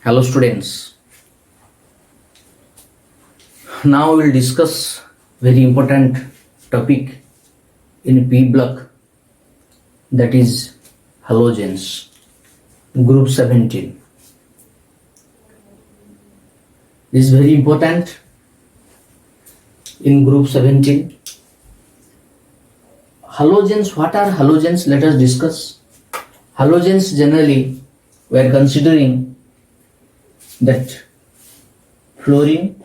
Hello students. Now we will discuss very important topic in P block, that is halogens, group 17. This is very important in group 17. Halogens, what are halogens? Let us discuss. Halogens generally we are considering that fluorine,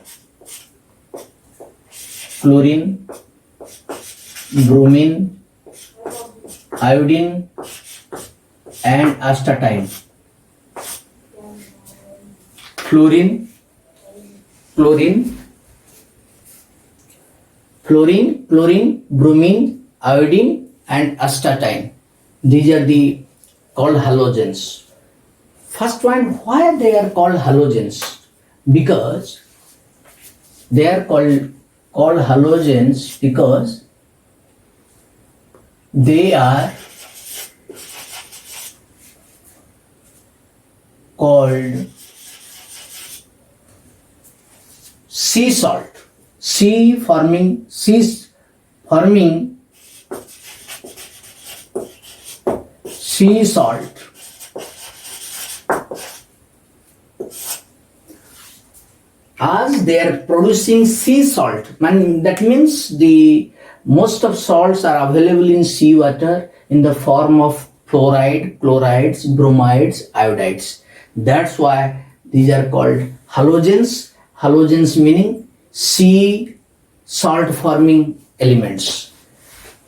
bromine, iodine and astatine. Fluorine, bromine, iodine and astatine. These are the called halogens. First one, why they are called halogens? Because they are called halogens because they are called sea salt, sea forming sea salt. As they are producing sea salt, and that means the most of salts are available in sea water in the form of fluoride, chlorides, bromides, iodides. That's why these are called halogens. Halogens meaning sea salt forming elements.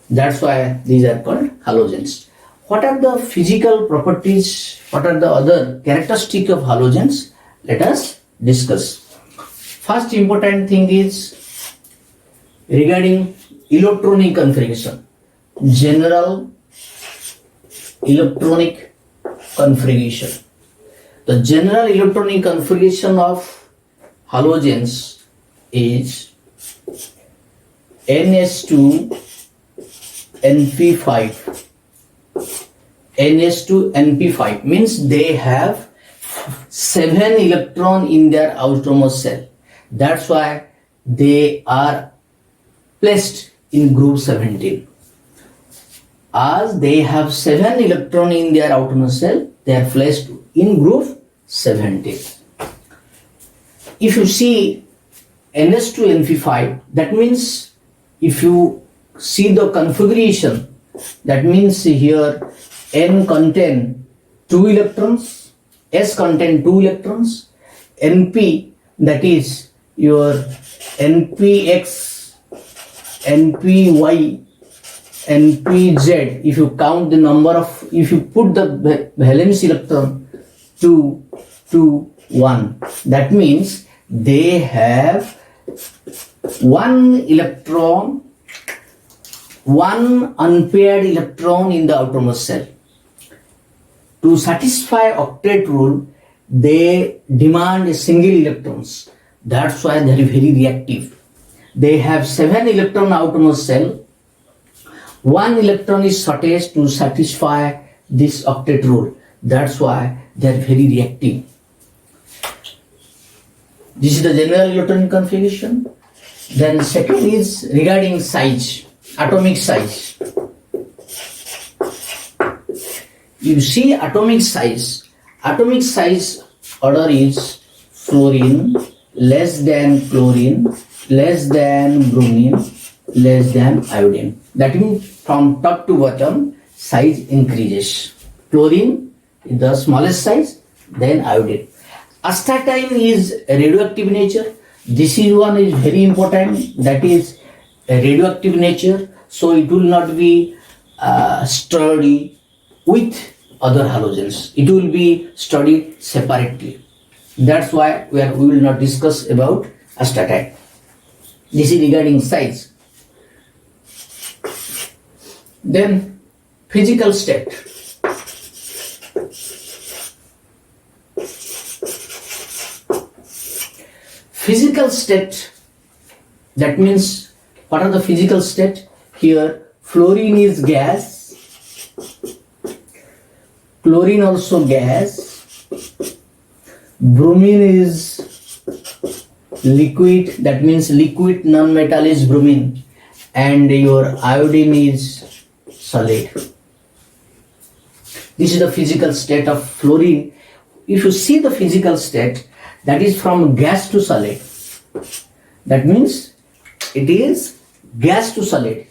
That's why these are called halogens. What are the physical properties? What are the other characteristics of halogens? Let us discuss. First important thing is regarding electronic configuration. General electronic configuration. The general electronic configuration of halogens is NS2NP5. NS2NP5 means they have 7 electrons in their outermost shell. That's why they are placed in group 17. As they have 7 electrons in their outermost shell, they are placed in group 17. If you see NS2NP5, that means if you see the configuration, that means here N contain 2 electrons, S contain 2 electrons, NP, that is your NPX, NPY, NPZ, if you count the number of, if you put the valence electron 2, 2, 1, that means they have 1 electron, 1 unpaired electron in the outermost shell. To satisfy octet rule, they demand single electrons. That's why they are very reactive. They have 7 electron outermost shell. 1 electron is shortage to satisfy this octet rule. That's why they are very reactive. This is the general electronic configuration. Then second is regarding size, atomic size. You see atomic size order is fluorine less than chlorine, less than bromine, less than iodine. That means from top to bottom size increases. Chlorine is the smallest size, then iodine. Astatine is radioactive nature. This is one is very important, that is radioactive nature, so it will not be studied with other halogens. It will be studied separately. That's why we will not discuss about astatine. This is regarding size. Then physical state. Physical state, that means what are the physical state? Here fluorine is gas, chlorine also gas, Bromine is liquid, that means liquid non-metal is bromine, and your iodine is solid. This is the physical state of fluorine. If you see the physical state, that is from gas to solid. That means it is gas to solid.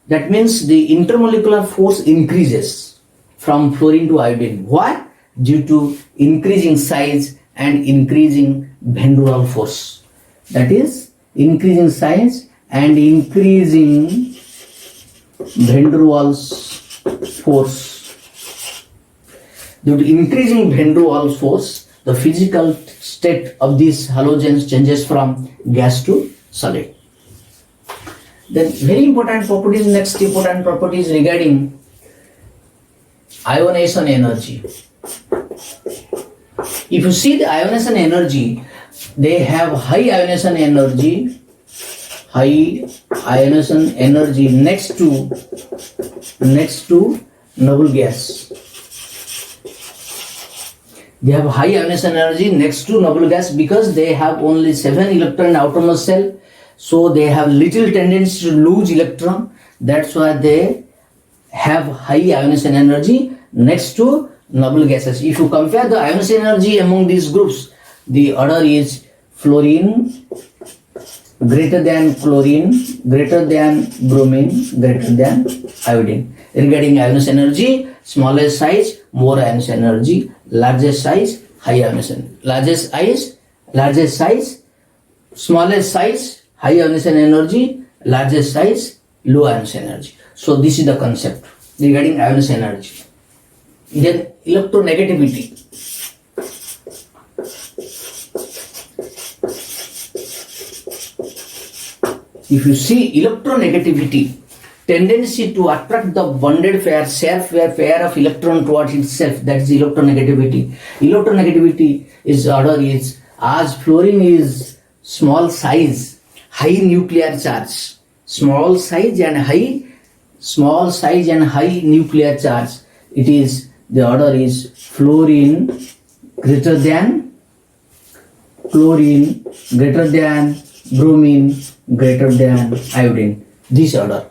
That means the intermolecular force increases from fluorine to iodine. Why? Due to increasing size and increasing van der Waals force. That is increasing size and increasing van der Waals force. Due to increasing van der Waals force, the physical state of these halogens changes from gas to solid. Then very important properties, next important properties regarding ionization energy. If you see the ionization energy, they have high ionization energy next to noble gas. They have high ionization energy next to noble gas because they have only 7 electron in outermost shell, so they have little tendency to lose electron. That's why they have high ionization energy next to noble gases. If you compare the ionization energy among these groups, the order is fluorine greater than chlorine, greater than bromine, greater than iodine. Regarding ionization energy, smallest size, more ionization energy, largest size, high ionization. Largest size, smallest size, high ionization energy, largest size, low ionization energy. So this is the concept regarding ionization energy. Then electronegativity. If you see electronegativity, tendency to attract the bonded pair, pair of electron towards itself, that is electronegativity. Electronegativity is order is, as fluorine is small size, high nuclear charge, small size and high nuclear charge, it is the order is fluorine greater than chlorine, greater than bromine, greater than iodine. This order: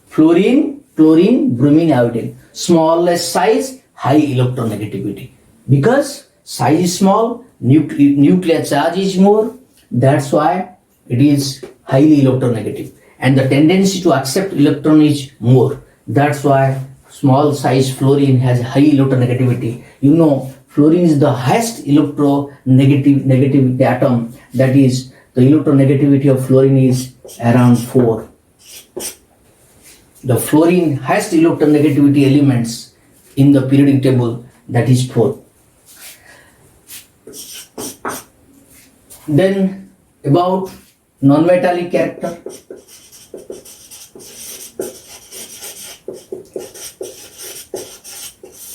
fluorine, chlorine, bromine, iodine. Smallest size, high electronegativity. Because size is small, nuclear charge is more. That's why it is highly electronegative, and the tendency to accept electron is more. That's why small size fluorine has high electronegativity. You know, fluorine is the highest electronegativity atom. That is, the electronegativity of fluorine is around 4. The fluorine highest electronegativity elements in the periodic table, that is 4. Then about non-metallic character.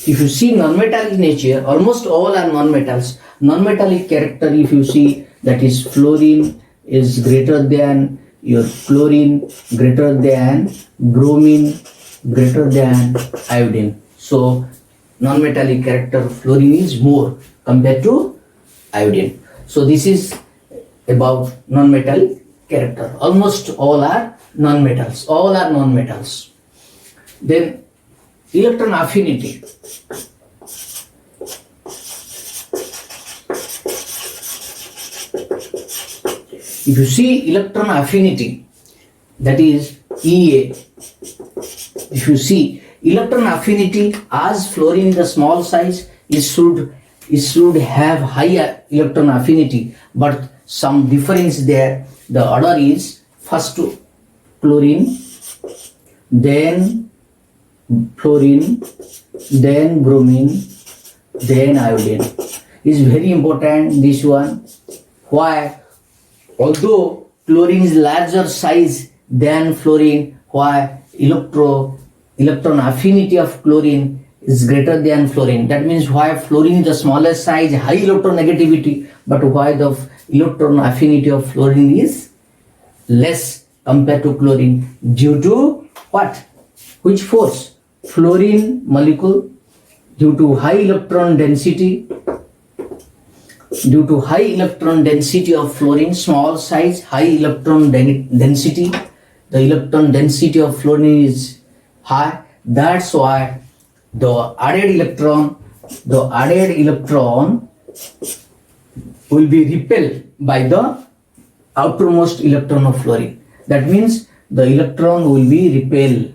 If you see non-metallic nature, almost all are non-metals. Non-metallic character, if you see, that is fluorine is greater than your chlorine, greater than bromine, greater than iodine. So non-metallic character fluorine is more compared to iodine. So this is about non-metallic character. Almost all are non-metals. All are non-metals. Then electron affinity. If you see electron affinity, that is EA. If you see electron affinity, as fluorine the small size, it should have higher electron affinity, but some difference there. The order is first to chlorine, then fluorine, then bromine, then iodine. Is very important, this one. Why? Although chlorine is larger size than fluorine, why? Electron affinity of chlorine is greater than fluorine. That means why fluorine is the smallest size, high electronegativity, but why the electron affinity of fluorine is less compared to chlorine? Due to what? Which force? Fluorine molecule, due to high electron density, due to high electron density of fluorine, small size, high electron density. The electron density of fluorine is high. That's why the added electron will be repelled by the outermost electron of fluorine. That means the electron will be repelled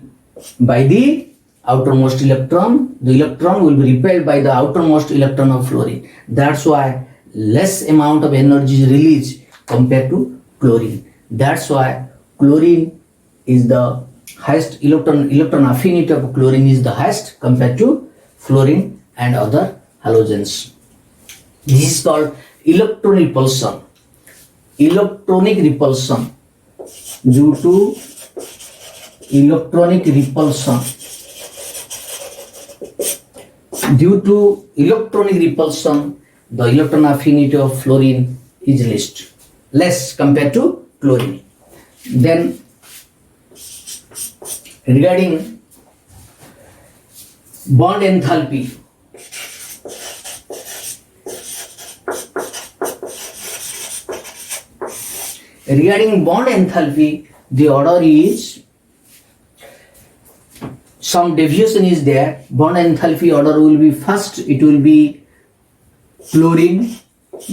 by the outermost electron. The electron will be repelled by the outermost electron of fluorine. That's why less amount of energy is released compared to chlorine. That's why chlorine is the highest electron affinity of chlorine is the highest compared to fluorine and other halogens. This is called electron repulsion. Electronic repulsion. Due to electronic repulsion, the electron affinity of fluorine is less compared to chlorine. Then regarding bond enthalpy, the order is some deviation is there. Bond enthalpy order will be first, it will be chlorine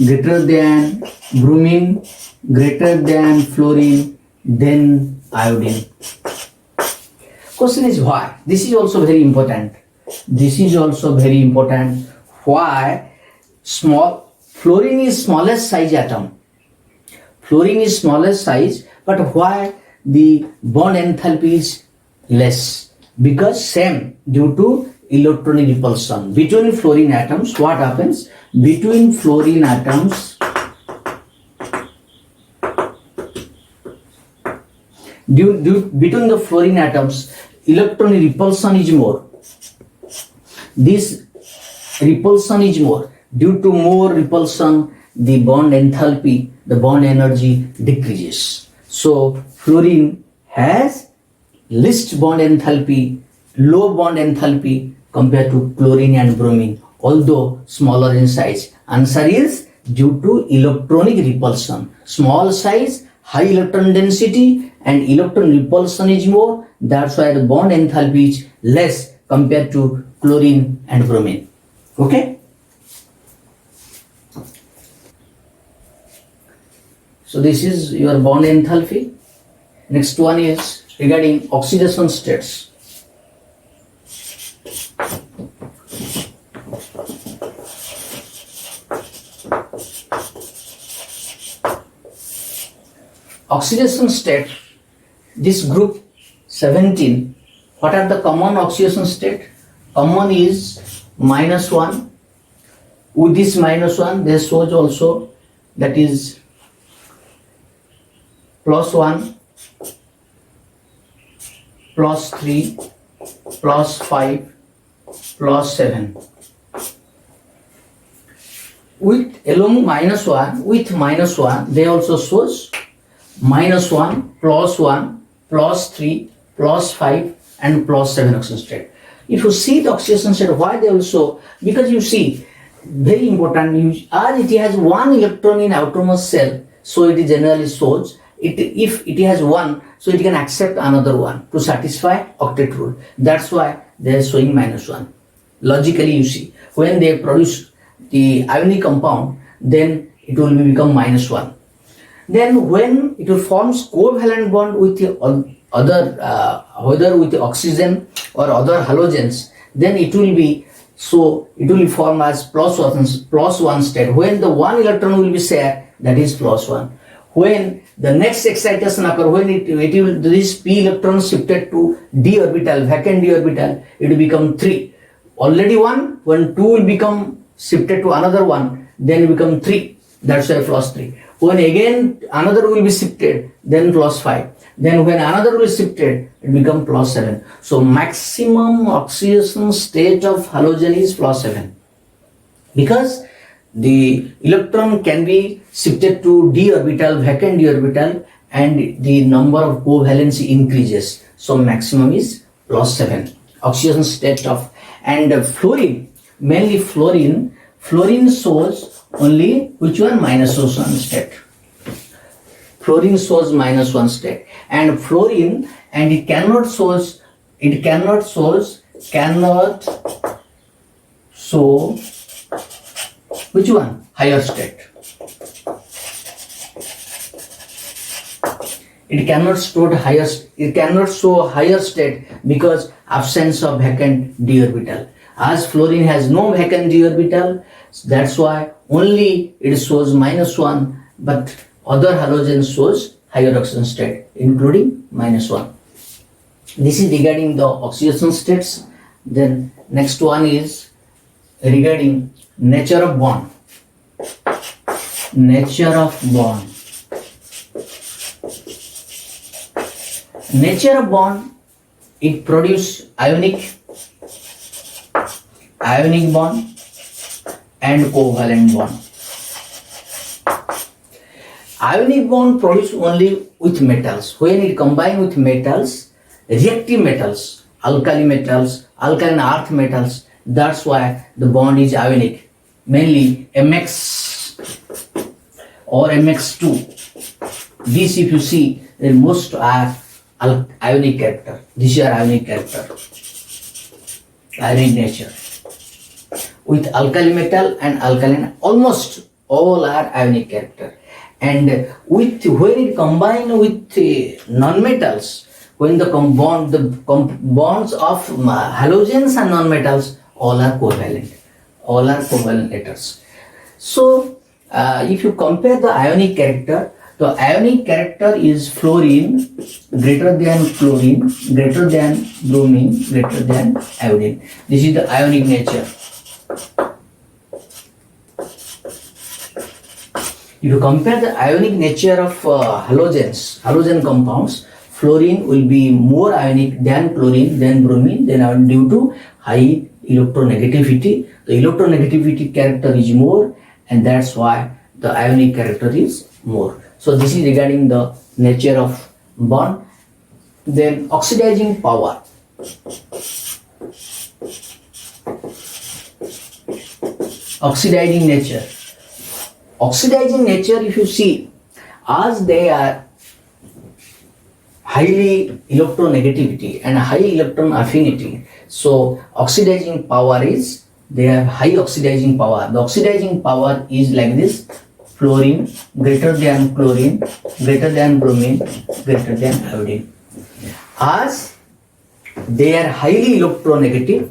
greater than bromine greater than fluorine, then iodine. Question is why? This is also very important. Why fluorine is smallest size atom. Fluorine is smallest size, but why the bond enthalpy is less? Because same, due to electronic repulsion between fluorine atoms. What happens between fluorine atoms? Between the fluorine atoms, electronic repulsion is more. This repulsion is more. Due to more repulsion, the bond enthalpy, the bond energy decreases. So fluorine has least bond enthalpy, low bond enthalpy compared to chlorine and bromine, although smaller in size. Answer is due to electronic repulsion. Small size, high electron density and electron repulsion is more. That's why the bond enthalpy is less compared to chlorine and bromine. Okay? So this is your bond enthalpy. Next one is regarding oxidation states. Oxidation state, this group 17, what are the common oxidation state? Common is -1. With this -1, there shows also, that is +1, +3, +5, +7. With along -1, with -1, they also shows -1, +1, +3, +5 and +7 oxidation state. If you see the oxidation state, why they also? Because you see, very important, as it has one electron in outermost shell, so it generally shows it. If it has one, so it can accept another one to satisfy octet rule. That's why they are showing -1. Logically, you see, when they produce the ionic compound, then it will become -1. Then when it will forms covalent bond with the other, whether with the oxygen or other halogens, then it will be, so it will form as +1 state. When the one electron will be shared, that is +1. When the next excitation occur, when it will, this p electron shifted to d orbital, vacant d orbital, it will become 3. Already 1, when 2 will become shifted to another one, then it become 3. That's why +3. When again another will be shifted, then +5. Then when another will be shifted, it become +7. So maximum oxidation state of halogen is +7. Because the electron can be shifted to d orbital, vacant d orbital, and the number of covalency increases. So maximum is +7. Oxidation state of, and fluorine, mainly fluorine Fluorine shows only which one? -1 state. Fluorine shows -1 state, and fluorine, and it cannot show which one? Higher state. It cannot show higher state because absence of vacant d orbital. As fluorine has no vacant d orbital, that's why only it shows -1, but other halogen shows higher oxidation state, including -1. This is regarding the oxidation states. Then next one is regarding nature of bond. Nature of bond. Nature of bond, it produces ionic bond and covalent bond. Ionic bond produced only with metals. When it combines with metals, reactive metals, alkaline earth metals, that's why the bond is ionic. Mainly MX or MX2. This, if you see, most are ionic character. These are ionic character, ionic nature. With alkali metal and alkaline, almost all are ionic character. And when it combined with non-metals, when the bonds of halogens and non-metals, all are covalent. All are covalent letters. So, if you compare the ionic character, the ionic character is fluorine greater than chlorine, greater than bromine, greater than iodine. This is the ionic nature. If you compare the ionic nature of halogen compounds, fluorine will be more ionic than chlorine, than bromine, than iodine due to high electronegativity. The electronegativity character is more, and that's why the ionic character is more. So this is regarding the nature of bond. Then oxidizing power. Oxidizing nature. Oxidizing nature, if you see, as they are highly electronegativity and high electron affinity, so oxidizing power is, they have high oxidizing power. The oxidizing power is like this: fluorine greater than chlorine, greater than bromine, greater than iodine. As they are highly electronegative,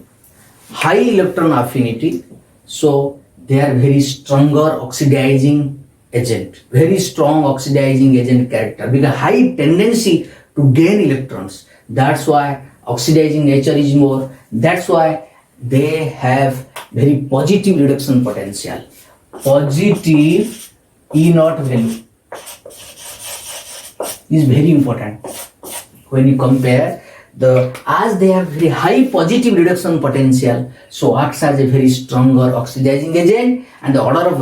high electron affinity, so they are very stronger oxidizing agent, very strong oxidizing agent character, with a high tendency to gain electrons. That's why oxidizing nature is more. That's why they have very positive reduction potential. Positive E0 value is very important when you compare as they have very high positive reduction potential, so acts as a very stronger oxidizing agent, and the order of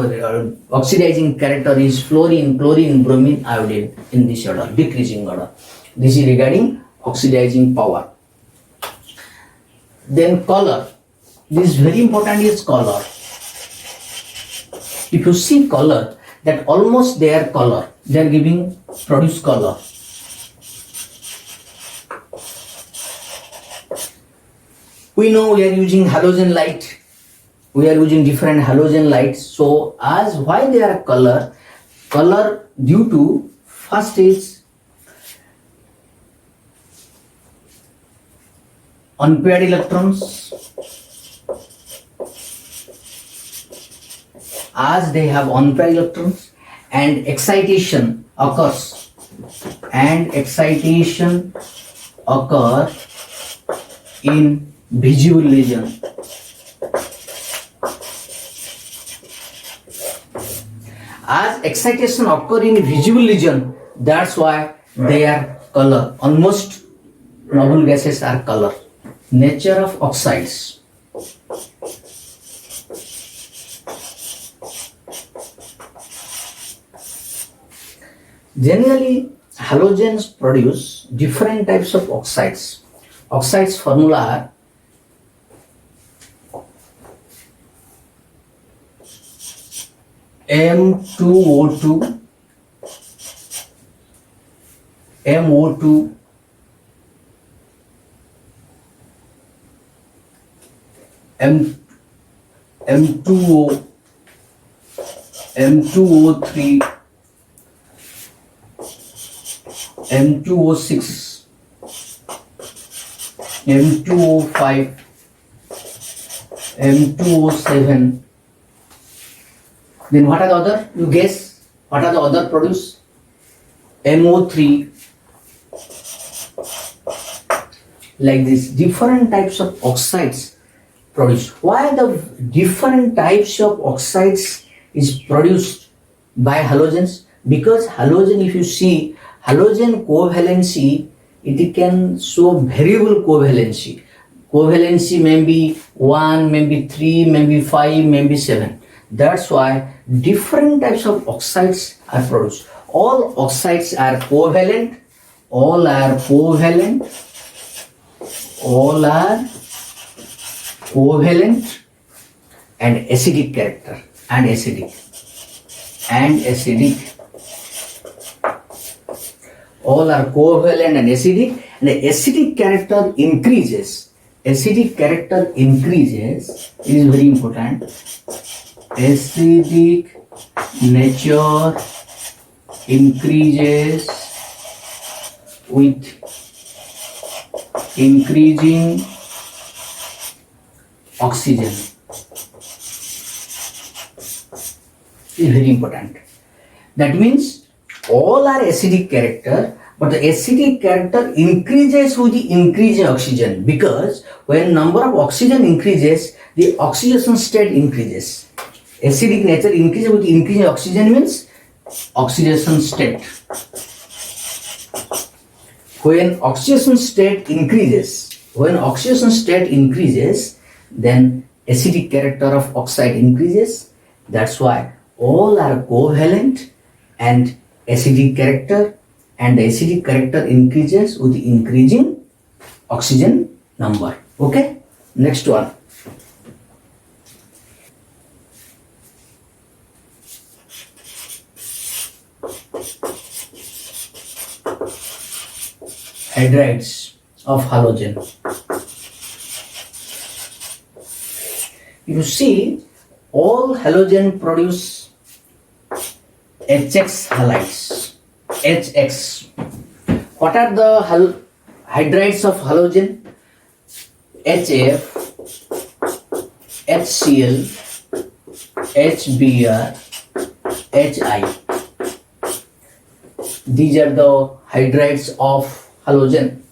oxidizing character is fluorine, chlorine, bromine, iodine, in this order, decreasing order. This is regarding oxidizing power. Then color. This is very important, is color. If you see color, that almost their color, they are produce color. We know we are using halogen light. We are using different halogen lights. So as why they are color due to, first is unpaired electrons. As they have unpaired electrons, and excitation occurs, in visible lesion. As excitation occur in visible lesion, that's why they are color. Almost noble gases are color. Nature of oxides. Generally, halogens produce different types of oxides. Oxides formula are M2O2, MO2, M2O, M2O3, M2O6, M2O5, M2O7. Then what are the other? You guess what are the other produce? MO3. Like this, different types of oxides produced. Why the different types of oxides is produced by halogens? Because halogen, if you see, halogen covalency, it can show variable covalency. Covalency may be 1, maybe 3, maybe 5, maybe 7. That's why different types of oxides are produced. All oxides are covalent, all are covalent, all are covalent and acidic character, and acidic. All are covalent and acidic, and the acidic character increases. Acidic character increases, it is very important. Acidic nature increases with increasing oxygen. Is very important. That means all are acidic character, but the acidic character increases with the increasing oxygen, because when number of oxygen increases, the oxidation state increases. Acidic nature increases with increasing oxygen means oxidation state. When oxidation state increases, then acidic character of oxide increases. That's why all are covalent and acidic character, and the acidic character increases with the increasing oxygen number. Okay, next one. Hydrides of halogen. You see, all halogen produce HX halides. HX. What are the hydrides of halogen? HF, HCl, HBr, HI. These are the hydrides of halogen.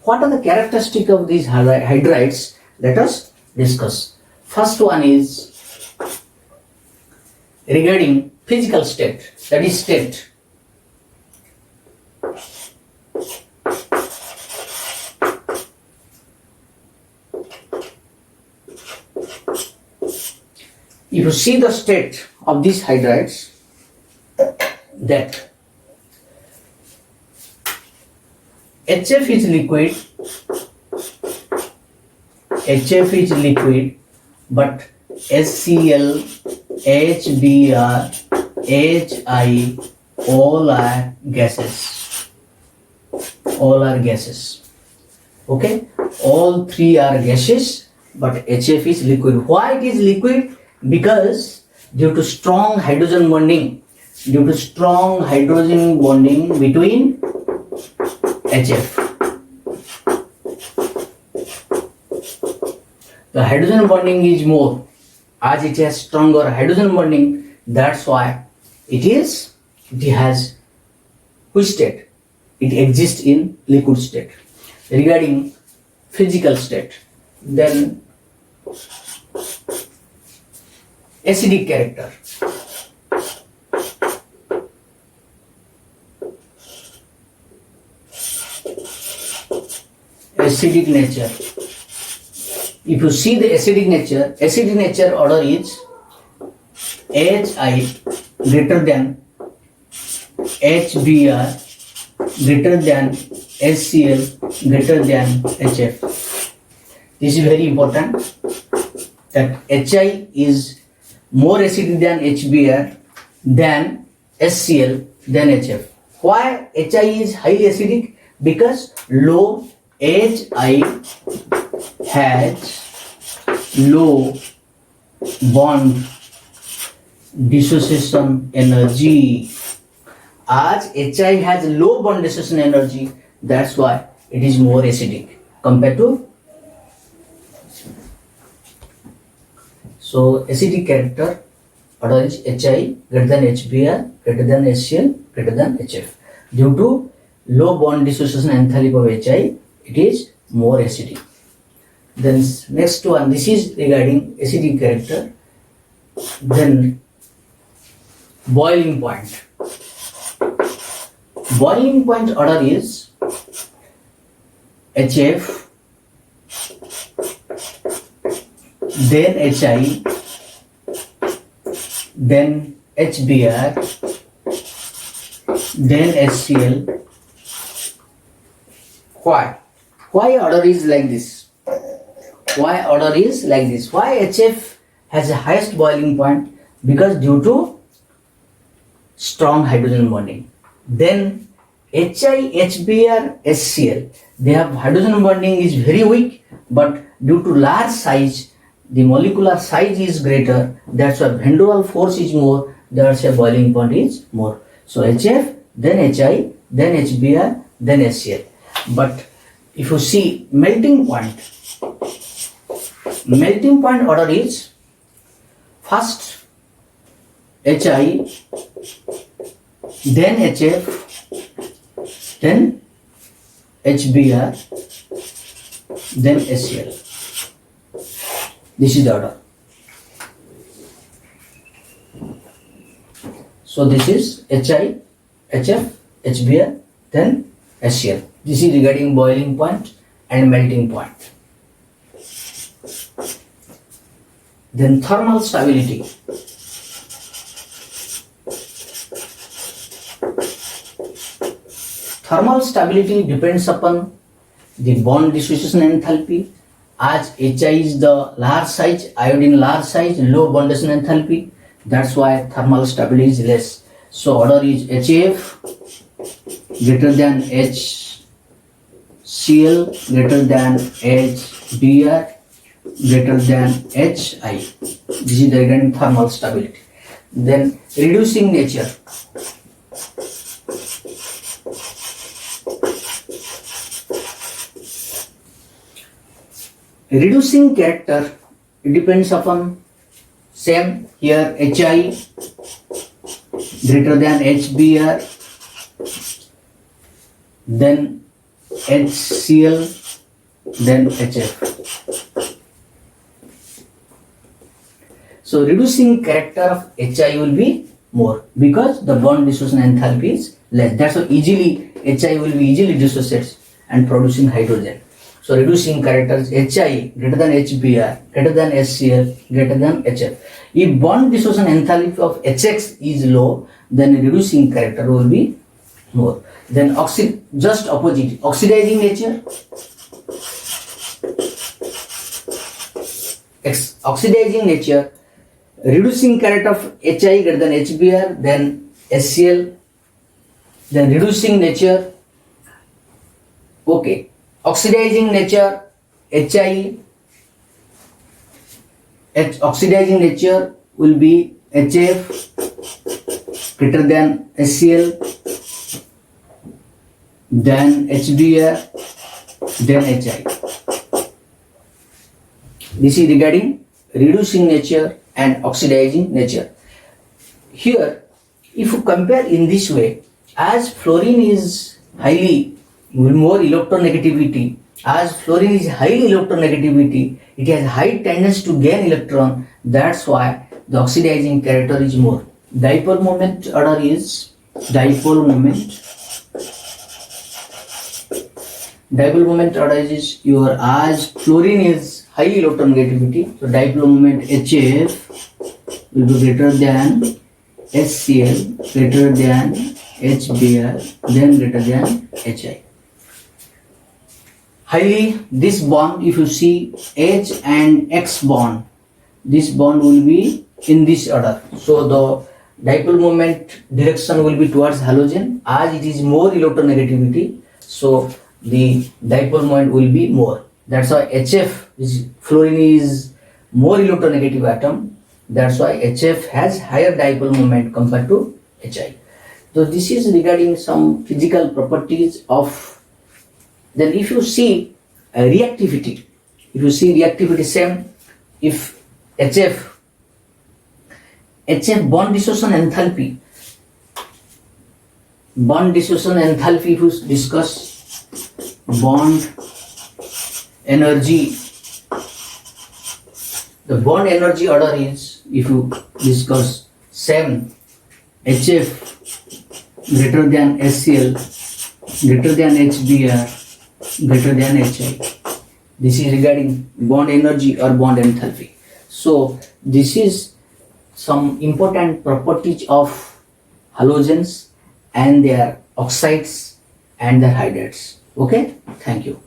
What are the characteristics of these hydrides? Let us discuss. First one is regarding physical state, that is state. If you see the state of these hydrides, that HF is liquid, but HCl, HBr, HI, all are gases. Okay, all three are gases, but HF is liquid. Why it is liquid? Because due to strong hydrogen bonding between HF. The hydrogen bonding is more, as it has stronger hydrogen bonding. That's why it has which state? It exists in liquid state. Regarding physical state, then acidic character. Acidic nature. If you see the acidic nature order is HI greater than HBr greater than HCl greater than HF. This is very important, that HI is more acidic than HBr then HCl, then HF. Why HI is highly acidic? Because low HI has low bond dissociation energy. As HI has low bond dissociation energy, that's why it is more acidic compared to. So acidic character order is HI greater than HBr greater than HCl greater than HF. Due to low bond dissociation enthalpy of HI, it is more acidic. Then next one, this is regarding acidic character. Then boiling point. Boiling point order is HF, then HI, then HBr, then HCl. Why? Why order is like this? Why order is like this? Why HF has the highest boiling point? Because due to strong hydrogen bonding. Then HI, HBr, HCl, they have hydrogen bonding is very weak, but due to large size, the molecular size is greater, that's why van der Waals force is more, that's why boiling point is more. So HF, then HI, then HBr, then HCl. But if you see melting point order is first HI, then HF, then HBr, then HCl. This is the order. So this is HI, HF, HBr, then HCl. This is regarding boiling point and melting point. Then thermal stability. Thermal stability depends upon the bond dissociation enthalpy. As HI is the large size, iodine large size, low bond dissociation enthalpy. That's why thermal stability is less. So order is HF greater than HCl greater than HBr greater than HI. This is the regarding thermal stability. Then reducing nature. Reducing character depends upon same here HI greater than HBr, then HCl, then HF. So reducing character of HI will be more because the bond dissociation enthalpy is less. That's why easily HI will be easily dissociates and producing hydrogen. So reducing characters HI greater than HBr greater than HCl greater than HF. If bond dissociation enthalpy of HX is low, then reducing character will be more. Then just opposite, oxidizing nature. Oxidizing nature, reducing character of HI greater than HBr, then HCl, then reducing nature. Okay. Oxidizing nature HI, oxidizing nature will be HF greater than HCl, then HBr, then HI. This is regarding reducing nature and oxidizing nature. Here, if you compare in this way, as fluorine is highly more electronegativity, as fluorine is highly electronegativity, it has high tendency to gain electron. That's why the oxidizing character is more. Dipole moment order is dipole moment. Dipole moment order is your, as fluorine is high electronegativity, so dipole moment HF will be greater than HCl, greater than HBr, then greater than HI. Highly, this bond, if you see H and X bond, this bond will be in this order. So the dipole moment direction will be towards halogen. As it is more electronegativity, so the dipole moment will be more. That's why HF is fluorine is more electronegative atom. That's why HF has higher dipole moment compared to HI. So this is regarding some physical properties of. Then if you see reactivity, same. If HF bond dissociation enthalpy, if you discuss bond energy, the bond energy order is, if you discuss same, HF greater than HCl greater than HBr greater than HI. This is regarding bond energy or bond enthalpy. So this is some important properties of halogens and their oxides and their hydrates. Okay, thank you.